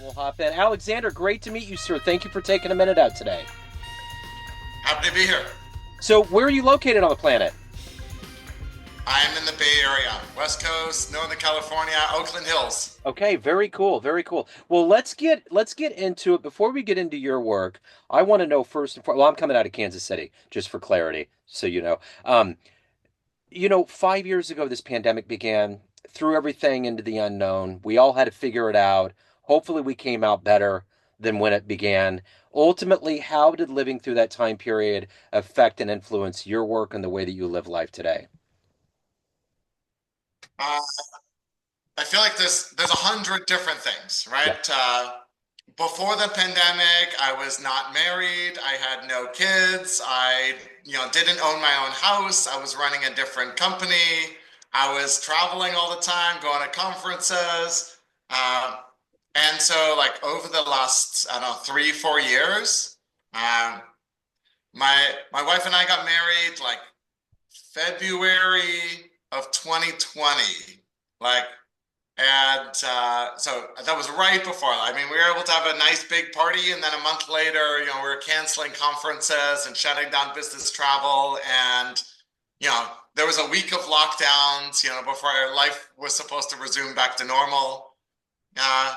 We'll hop in. Alexander, great to meet you, sir. Thank you for taking a minute out today. Happy to be here. So, where are you located on the planet? I'm in the Bay Area, West Coast, Northern California, Oakland Hills. Okay, very cool, very cool. Well, let's get into it. Before we get into your work, I want to know first and foremost. Well, I'm coming out of Kansas City, just for clarity, so you know. 5 years ago, this pandemic began, threw everything into the unknown. We all had to figure it out. Hopefully, we came out better than when it began. Ultimately, how did living through that time period affect and influence your work and the way that you live life today? Uh, I feel like there's 100 different things, Yeah. right? Before the pandemic, I was not married. I had no kids. I, didn't own my own house. I was running a different company. I was traveling all the time, going to conferences. Uh, and so, like over the last, I don't know, 3, 4 years, um, my wife and I got married like February of 2020. Like, so that was right before. I mean, we were able to have a nice big party, and then a month later, we were canceling conferences and shutting down business travel, and there was a week of lockdowns, before our life was supposed to resume back to normal. Uh,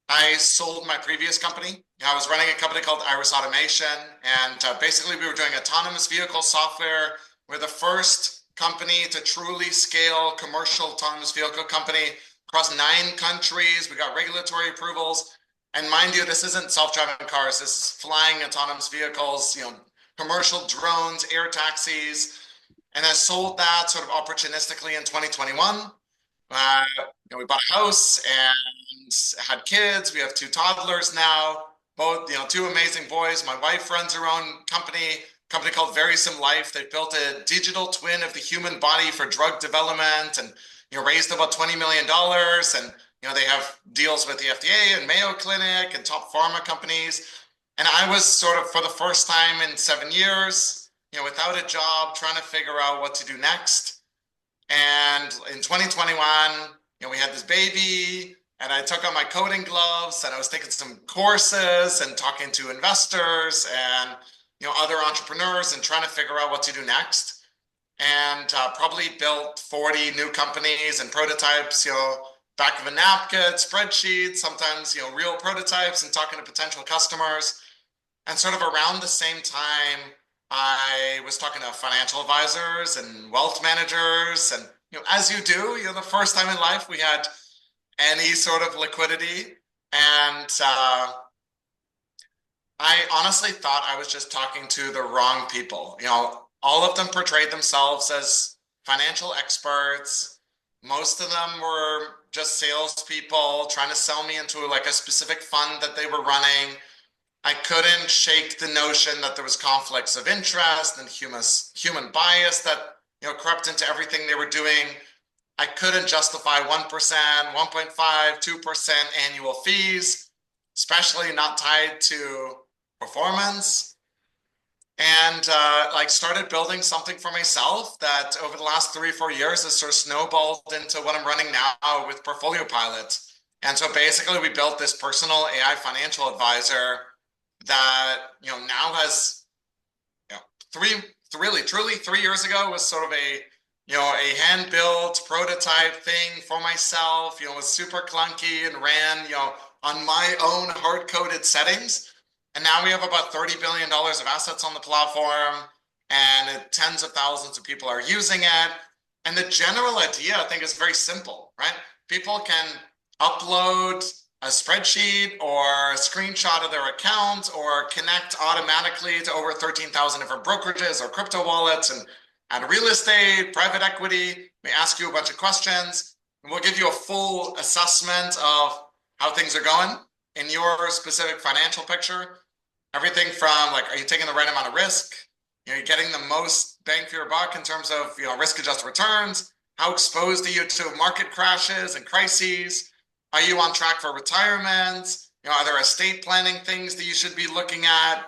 I sold my previous company. I was running a company called Iris Automation, and basically we were doing autonomous vehicle software. We're the first company to truly scale commercial autonomous vehicle company across 9 countries. We got regulatory approvals. And mind you, this isn't self-driving cars. This is flying autonomous vehicles, commercial drones, air taxis. And I sold that sort of opportunistically in 2021. Uh, we bought a house and had kids. We have 2 toddlers now, both, 2 amazing boys. My wife runs her own company called Very Sim Life. They built a digital twin of the human body for drug development and, raised about $20 million. And, they have deals with the FDA and Mayo Clinic and top pharma companies. And I was sort of, for the first time in 7 years, without a job, trying to figure out what to do next. And in 2021, we had this baby, and I took on my coding gloves, and I was taking some courses and talking to investors and other entrepreneurs and trying to figure out what to do next. And probably built 40 new companies and prototypes, back of a napkin, spreadsheets, sometimes real prototypes, and talking to potential customers. And sort of around the same time, I was talking to financial advisors and wealth managers, and as you do, the first time in life we had any sort of liquidity, and I honestly thought I was just talking to the wrong people. All of them portrayed themselves as financial experts. Most of them were just salespeople trying to sell me into like a specific fund that they were running. I couldn't shake the notion that there was conflicts of interest and human bias that crept into everything they were doing. I couldn't justify 1%, 1.5, 2% annual fees, especially not tied to performance. And like started building something for myself that over the last 3 or 4 years has sort of snowballed into what I'm running now with PortfolioPilot. And so basically we built this personal AI financial advisor that now has three really truly 3 years ago was sort of a hand built prototype thing for myself. It was super clunky and ran on my own hard coded settings. And now we have about $30 billion of assets on the platform, and tens of thousands of people are using it. And the general idea, I think, is very simple, right? People can upload a spreadsheet or a screenshot of their account or connect automatically to over 13,000 different brokerages or crypto wallets and real estate, private equity. We ask you a bunch of questions, and we'll give you a full assessment of how things are going in your specific financial picture. Everything from like, are you taking the right amount of risk? You're getting the most bang for your buck in terms of risk-adjusted returns. How exposed are you to market crashes and crises? Are you on track for retirement? Are there estate planning things that you should be looking at?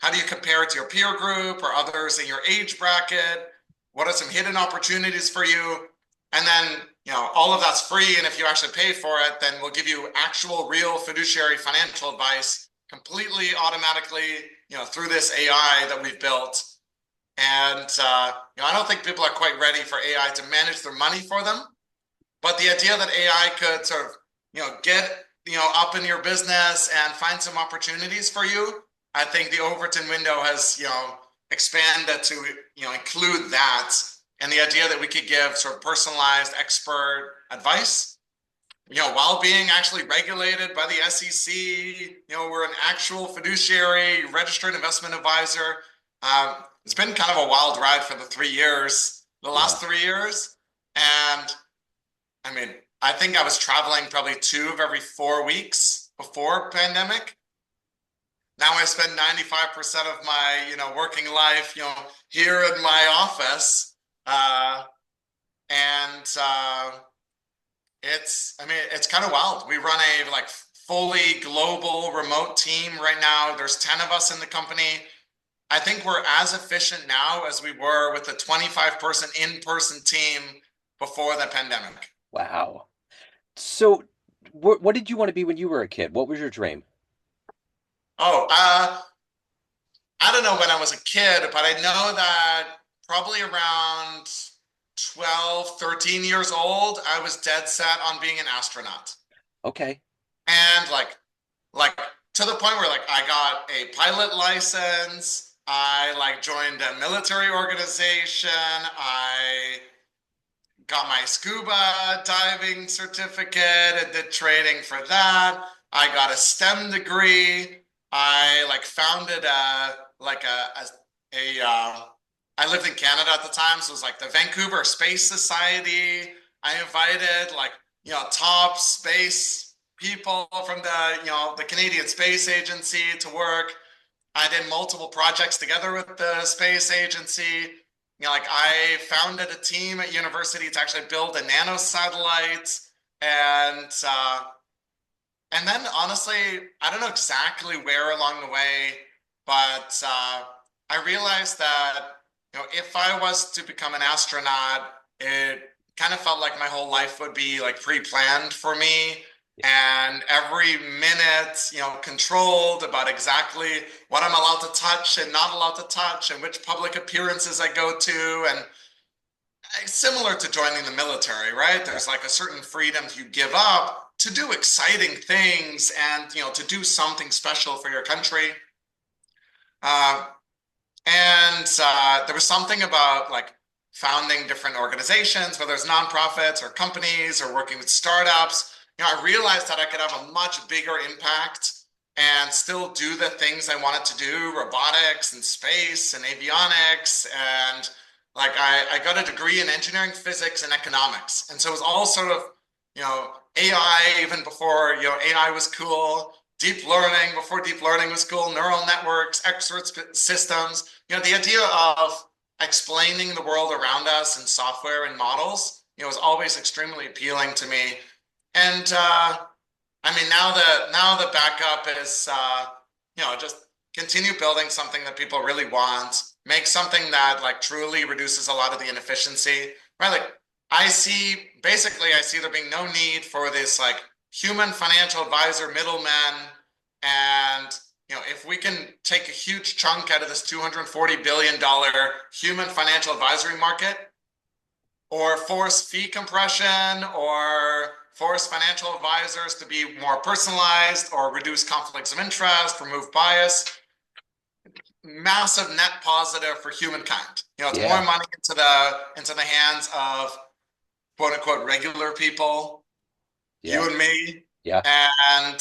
How do you compare it to your peer group or others in your age bracket? What are some hidden opportunities for you? And then all of that's free. And if you actually pay for it, then we'll give you actual, real fiduciary financial advice completely automatically, through this AI that we've built. And I don't think people are quite ready for AI to manage their money for them. But the idea that AI could sort of, get, up in your business and find some opportunities for you, I think the Overton window has, expanded to, include that. And the idea that we could give sort of personalized expert advice, while being actually regulated by the SEC, we're an actual fiduciary, registered investment advisor. It's been kind of a wild ride for the Yeah. last 3 years. And I mean, I think I was traveling probably 2 of every 4 weeks before pandemic. Now I spend 95% of my, working life, here in my office. Uh, and I mean, it's kind of wild. We run a like fully global remote team right now. There's 10 of us in the company. I think we're as efficient now as we were with a 25-person in-person team before the pandemic. Wow. So, what did you want to be when you were a kid? What was your dream? Oh, I don't know when I was a kid, but I know that probably around 12, 13 years old, I was dead set on being an astronaut. Okay. And like to the point where like I got a pilot license, I like joined a military organization, I got my scuba diving certificate and did training for that. I got a STEM degree. I like founded I lived in Canada at the time, so it was like the Vancouver Space Society. I invited like, top space people from the Canadian Space Agency to work. I did multiple projects together with the space agency. Like I founded a team at university to actually build a nano satellite, and and then honestly, I don't know exactly where along the way, but I realized that if I was to become an astronaut, it kind of felt like my whole life would be like pre-planned for me, and every minute, controlled about exactly what I'm allowed to touch and not allowed to touch, and which public appearances I go to, and similar to joining the military, right? Yeah. There's like a certain freedom you give up to do exciting things and, to do something special for your country. Uh, and there was something about like founding different organizations, whether it's nonprofits or companies or working with startups. I realized that I could have a much bigger impact and still do the things I wanted to do, robotics and space and avionics. And like I got a degree in engineering, physics, and economics. And so it was all sort of, AI even before, AI was cool, deep learning before deep learning was cool, neural networks, expert systems. The idea of explaining the world around us in software and models, is always extremely appealing to me. And I mean, now the backup is, just continue building something that people really want, make something that like truly reduces a lot of the inefficiency, right? Like I see there being no need for this like human financial advisor middleman. And, if we can take a huge chunk out of this $240 billion human financial advisory market, or force fee compression, or force financial advisors to be more personalized, or reduce conflicts of interest, remove bias, massive net positive for humankind. It's more Yeah. money into the hands of quote unquote regular people, Yeah. you and me. Yeah. And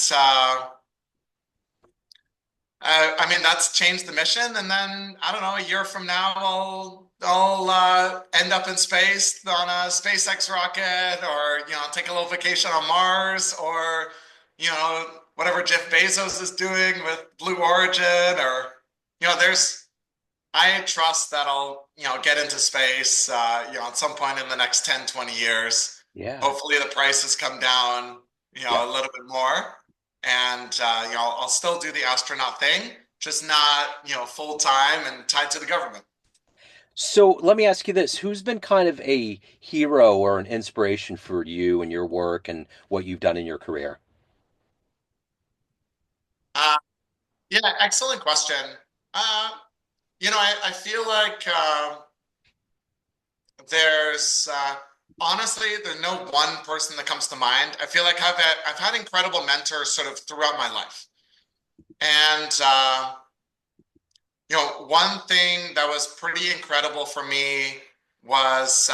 I mean, that's changed the mission. And then I don't know, a year from now, I'll end up in space on a SpaceX rocket, or take a little vacation on Mars, or whatever Jeff Bezos is doing with Blue Origin, or there's I trust that I'll get into space at some point in the next 10, 20 years. Yeah. Hopefully the prices come down Yeah. a little bit more, and I'll still do the astronaut thing, just not full time and tied to the government. So let me ask you this. Who's been kind of a hero or an inspiration for you and your work and what you've done in your career? Uh, yeah, excellent question. Uh, I feel like there's honestly, there's no one person that comes to mind. I feel like I've had incredible mentors sort of throughout my life. And one thing that was pretty incredible for me was,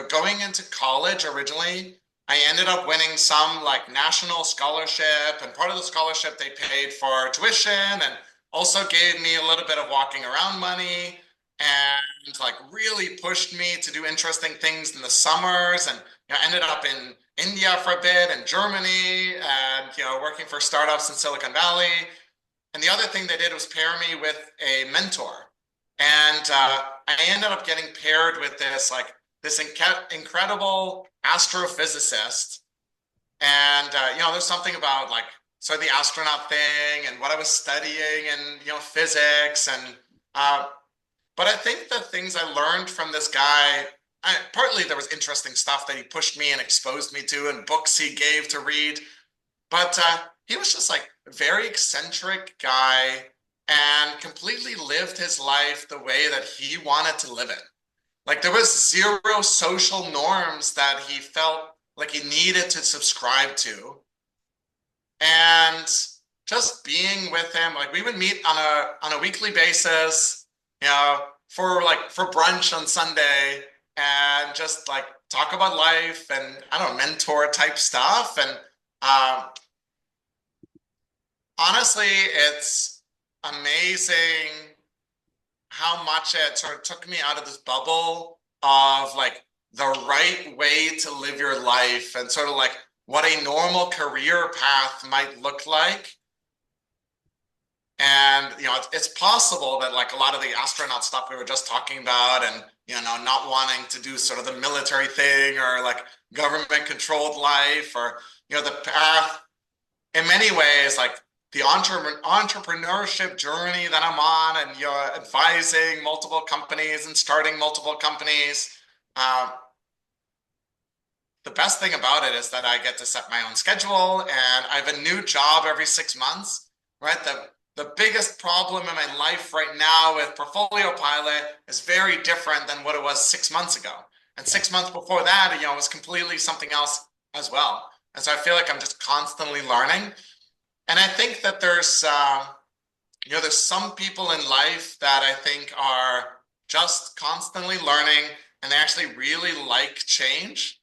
going into college originally. I ended up winning some like national scholarship, and part of the scholarship they paid for tuition and also gave me a little bit of walking around money and like really pushed me to do interesting things in the summers. And ended up in India for a bit and Germany and working for startups in Silicon Valley. And the other thing they did was pair me with a mentor. And I ended up getting paired with this incredible astrophysicist. And there's something about like sort of the astronaut thing and what I was studying and physics and but I think the things I learned from this guy, partly there was interesting stuff that he pushed me and exposed me to and books he gave to read. But he was just like a very eccentric guy and completely lived his life the way that he wanted to live it. Like there was zero social norms that he felt like he needed to subscribe to. And just being with him, like we would meet on a weekly basis, for brunch on Sunday and just like talk about life and I don't know, mentor type stuff. And um, honestly, it's amazing how much it sort of took me out of this bubble of like the right way to live your life and sort of like what a normal career path might look like. And it's possible that like a lot of the astronaut stuff we were just talking about and not wanting to do sort of the military thing or like government controlled life or the path in many ways, like the entrepreneurship journey that I'm on, and you're advising multiple companies and starting multiple companies. Um, the best thing about it is that I get to set my own schedule, and I have a new job every 6 months. Right, the biggest problem in my life right now with PortfolioPilot is very different than what it was 6 months ago, and Yeah. 6 months before that, it was completely something else as well. And so I feel like I'm just constantly learning. And I think that there's some people in life that I think are just constantly learning and they actually really like change.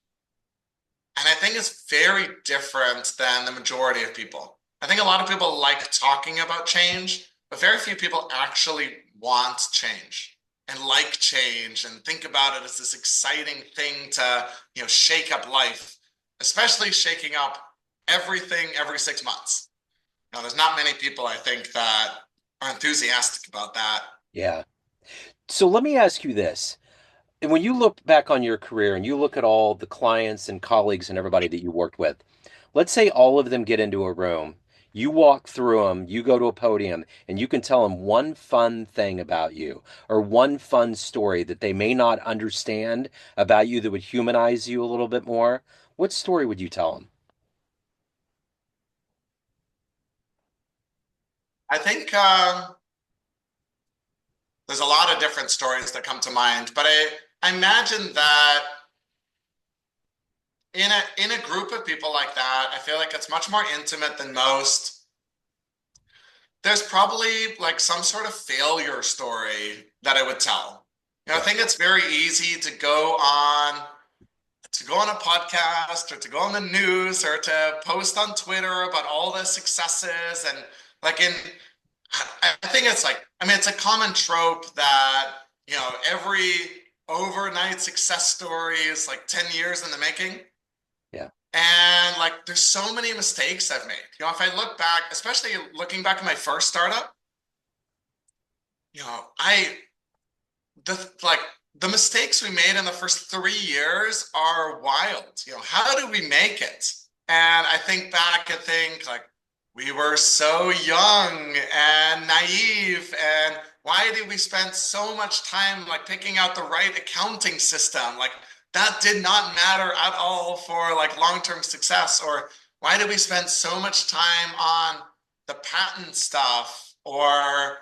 And I think it's very different than the majority of people. I think a lot of people like talking about change, but very few people actually want change and like change and think about it as this exciting thing to, shake up life, especially shaking up everything every 6 months. There's not many people I think that are enthusiastic about that. Yeah. So let me ask you this. And when you look back on your career and you look at all the clients and colleagues and everybody that you worked with, let's say all of them get into a room, you walk through them, you go to a podium, and you can tell them one fun thing about you or one fun story that they may not understand about you that would humanize you a little bit more. What story would you tell them? I think there's a lot of different stories that come to mind, but I imagine that in a group of people like that, I feel like it's much more intimate than most. There's probably like some sort of failure story that I would tell. I Yeah. think it's very easy to go on a podcast or to go on the news or to post on Twitter about all the successes and like in I think it's like I mean it's a common trope that every overnight success story is like 10 years in the making. Yeah. And like there's so many mistakes I've made. If I look back, especially looking back at my first startup, I like the mistakes we made in the first 3 years are wild. How do we make it? And I think back and think like we were so young and naive, and why did we spend so much time like picking out the right accounting system? Like that did not matter at all for like long-term success. Or why did we spend so much time on the patent stuff, or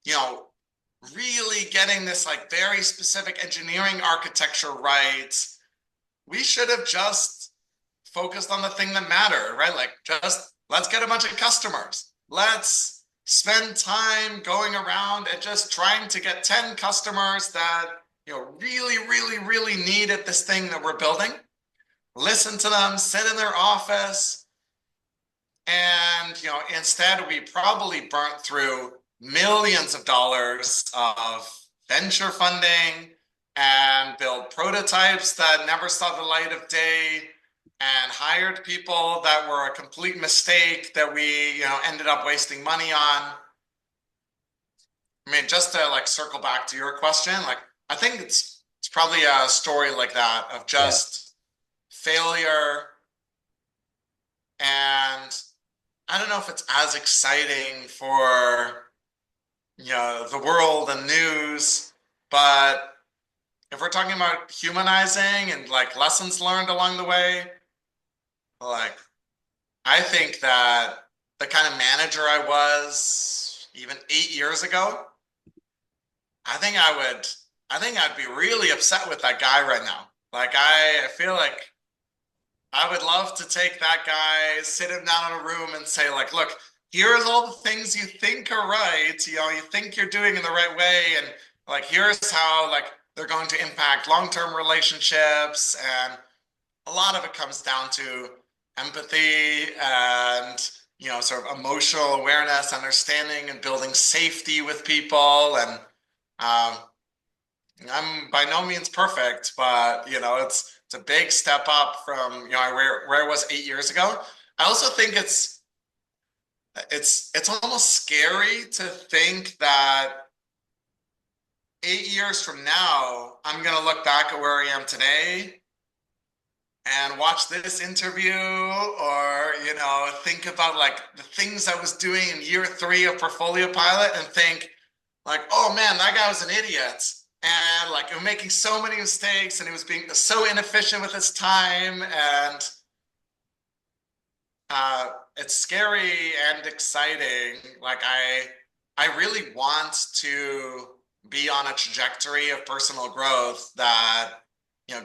you know, really getting this like very specific engineering architecture right? We should have just focused on the thing that mattered, right? Like just let's get a bunch of customers. Let's spend time going around and just trying to get 10 customers that, really, really, really needed this thing that we're building. Listen to them, sit in their office, and, instead we probably burnt through millions of dollars of venture funding and built prototypes that never saw the light of day and hired people that were a complete mistake that we, ended up wasting money on. I mean, just to like circle back to your question, like I think it's probably a story like that of Yeah. just failure. And I don't know if it's as exciting for, the world and news, but if we're talking about humanizing and like lessons learned along the way, like I think that the kind of manager I was even 8 years ago, I think I'd be really upset with that guy right now. Like I feel like I would love to take that guy, sit him down in a room and say, like, look, here's all the things you think are right, you think you're doing in the right way, and like here's how like they're going to impact long-term relationships. And a lot of it comes down to empathy and sort of emotional awareness, understanding and building safety with people. And um, I'm by no means perfect, but it's a big step up from where I was 8 years ago. I also think it's almost scary to think that 8 years from now I'm gonna look back at where I am today and watch this interview, or think about like the things I was doing in year three of PortfolioPilot and think like, oh man, that guy was an idiot. And like, he was making so many mistakes and he was being so inefficient with his time. And it's scary and exciting. Like, I really want to be on a trajectory of personal growth that,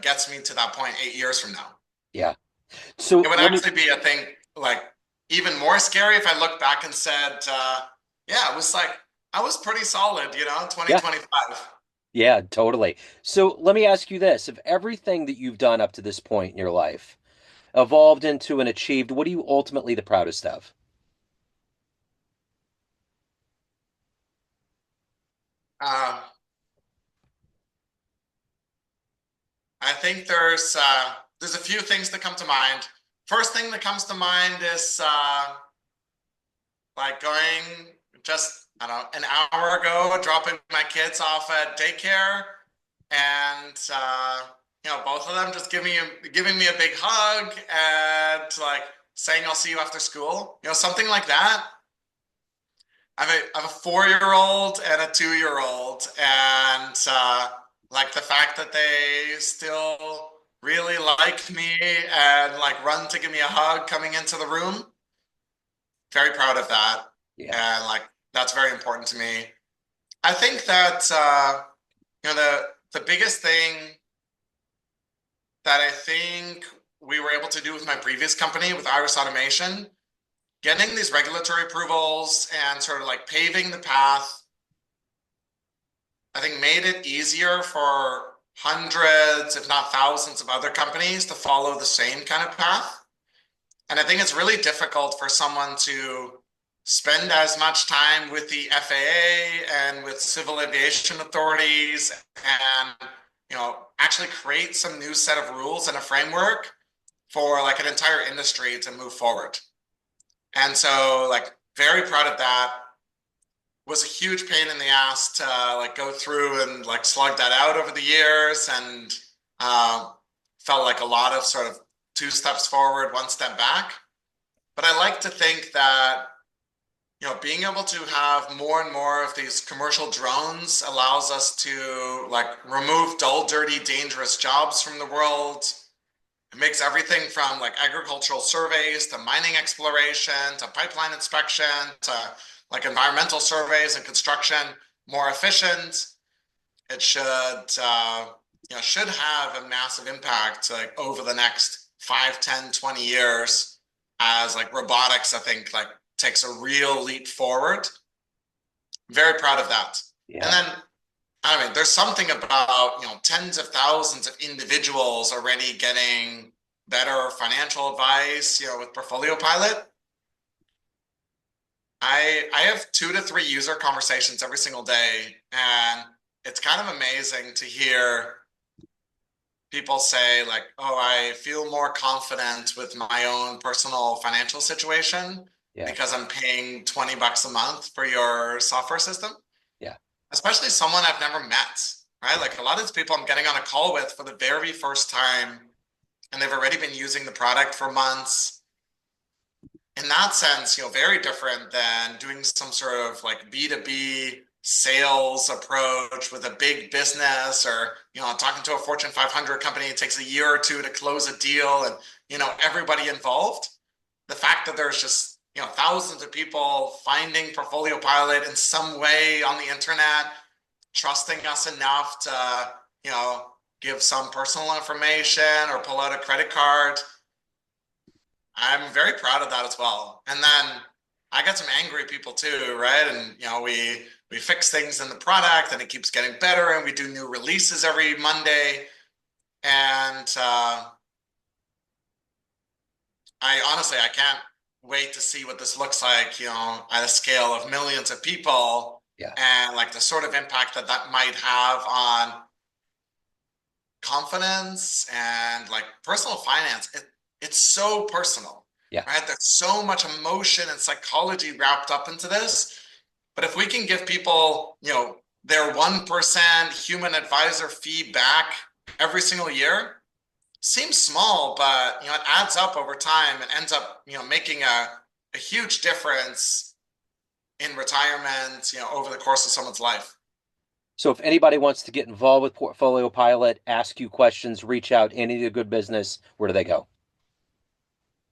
gets me to that point 8 years from now. Yeah. It So would let me, actually be, I think, like even more scary if I looked back and said, yeah, it was like, I was pretty solid, yeah, 2025. yeah, totally. So let me ask you this. If everything that you've done up to this point in your life evolved into and achieved, what are you ultimately the proudest of? Uh, I think there's a few things that come to mind. First thing that comes to mind is like going just, I don't know, an hour ago, dropping my kids off at daycare, and both of them just giving me a big hug and like saying I'll see you after school, something like that. I have a 4-year-old and a 2-year-old, and like the fact that they still really like me and like run to give me a hug coming into the room. Very proud of that, Yeah. and like that's very important to me. I think that the biggest thing that I think we were able to do with my previous company with Iris Automation, getting these regulatory approvals and sort of like paving the path, I think made it easier for hundreds, if not thousands of other companies to follow the same kind of path. And I think it's really difficult for someone to spend as much time with the FAA and with civil aviation authorities and, actually create some new set of rules and a framework for like an entire industry to move forward. And so like very proud of that. Was a huge pain in the ass to like go through and like slug that out over the years, and felt like a lot of sort of two steps forward, one step back. But I like to think that being able to have more and more of these commercial drones allows us to like remove dull, dirty, dangerous jobs from the world. It makes everything from like agricultural surveys to mining exploration to pipeline inspection to like environmental surveys and construction more efficient. It should have a massive impact like over the next 5, 10, 20 years as like robotics, I think like takes a real leap forward. Very proud of that. Yeah. And then, I mean, there's something about, tens of thousands of individuals already getting better financial advice, with PortfolioPilot. I have 2 to 3 user conversations every single day, and it's kind of amazing to hear people say like, oh, I feel more confident with my own personal financial situation because I'm paying $20 a month for your software system. Yeah. Especially someone I've never met, right? Like a lot of these people I'm getting on a call with for the very first time, and they've already been using the product for months. In that sense, very different than doing some sort of like B2B sales approach with a big business, or talking to a Fortune 500 company. It takes a year or 2 to close a deal, and everybody involved. The fact that there's just thousands of people finding PortfolioPilot in some way on the internet, trusting us enough to give some personal information or pull out a credit card. I'm very proud of that as well. And then I got some angry people too, right? And we fix things in the product and it keeps getting better, and we do new releases every Monday. And I can't wait to see what this looks like, at a scale of millions of people. Yeah. And like the sort of impact that might have on confidence and like personal finance. It's so personal, right? There's so much emotion and psychology wrapped up into this. But if we can give people, their 1% human advisor fee back every single year, seems small, but it adds up over time and ends up making a huge difference in retirement over the course of someone's life. So if anybody wants to get involved with PortfolioPilot, ask you questions, reach out, any of the good business, where do they go?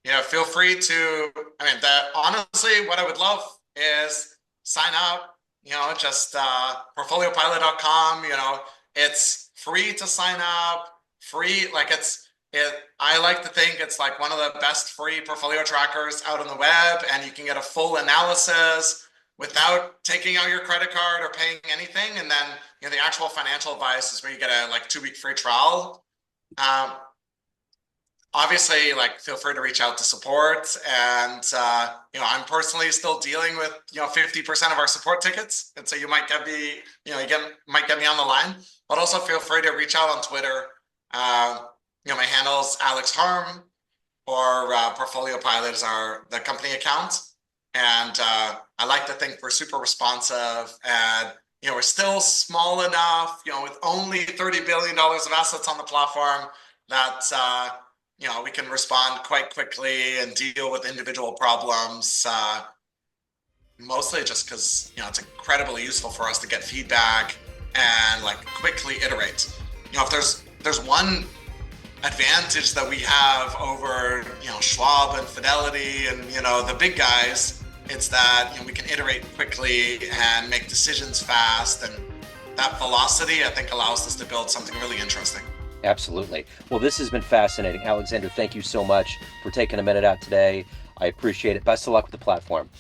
Feel free to, honestly, what I would love is sign up, just portfoliopilot.com, it's free to sign up, free, I like to think it's like one of the best free portfolio trackers out on the web, and you can get a full analysis without taking out your credit card or paying anything. And then, the actual financial advice is where you get a 2-week free trial. Obviously, feel free to reach out to support. And, I'm personally still dealing with, 50% of our support tickets. And so you might get me, might get me on the line, but also feel free to reach out on Twitter. My handle's Alex Harm, or PortfolioPilot is the company account. And I like to think we're super responsive, and we're still small enough, with only $30 billion of assets on the platform, that we can respond quite quickly and deal with individual problems. Mostly just because it's incredibly useful for us to get feedback and quickly iterate. If there's one advantage that we have over Schwab and Fidelity and the big guys, it's that we can iterate quickly and make decisions fast, and that velocity I think allows us to build something really interesting. Absolutely. Well, this has been fascinating. Alexander, thank you so much for taking a minute out today. I appreciate it. Best of luck with the platform.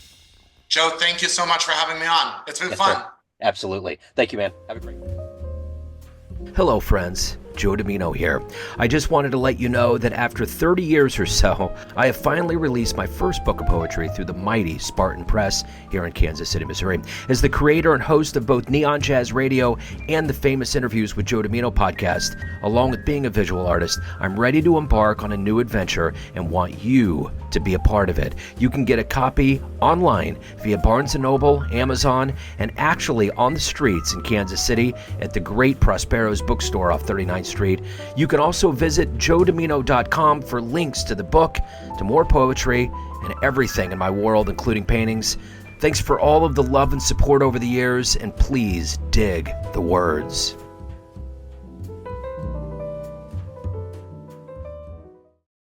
Joe, thank you so much for having me on. It's been fun. Sir. Absolutely. Thank you, man. Have a great one. Hello, friends. Joe Dimino here. I just wanted to let you know that after 30 years or so, I have finally released my first book of poetry through the mighty Spartan Press here in Kansas City, Missouri. As the creator and host of both Neon Jazz Radio and the Famous Interviews with Joe Dimino podcast, along with being a visual artist, I'm ready to embark on a new adventure and want you to be a part of it. You can get a copy online via Barnes & Noble, Amazon, and actually on the streets in Kansas City at the great Prospero's bookstore off 39th Street. You can also visit joedimino.com for links to the book, to more poetry, and everything in my world, including paintings. Thanks for all of the love and support over the years, and please dig the words.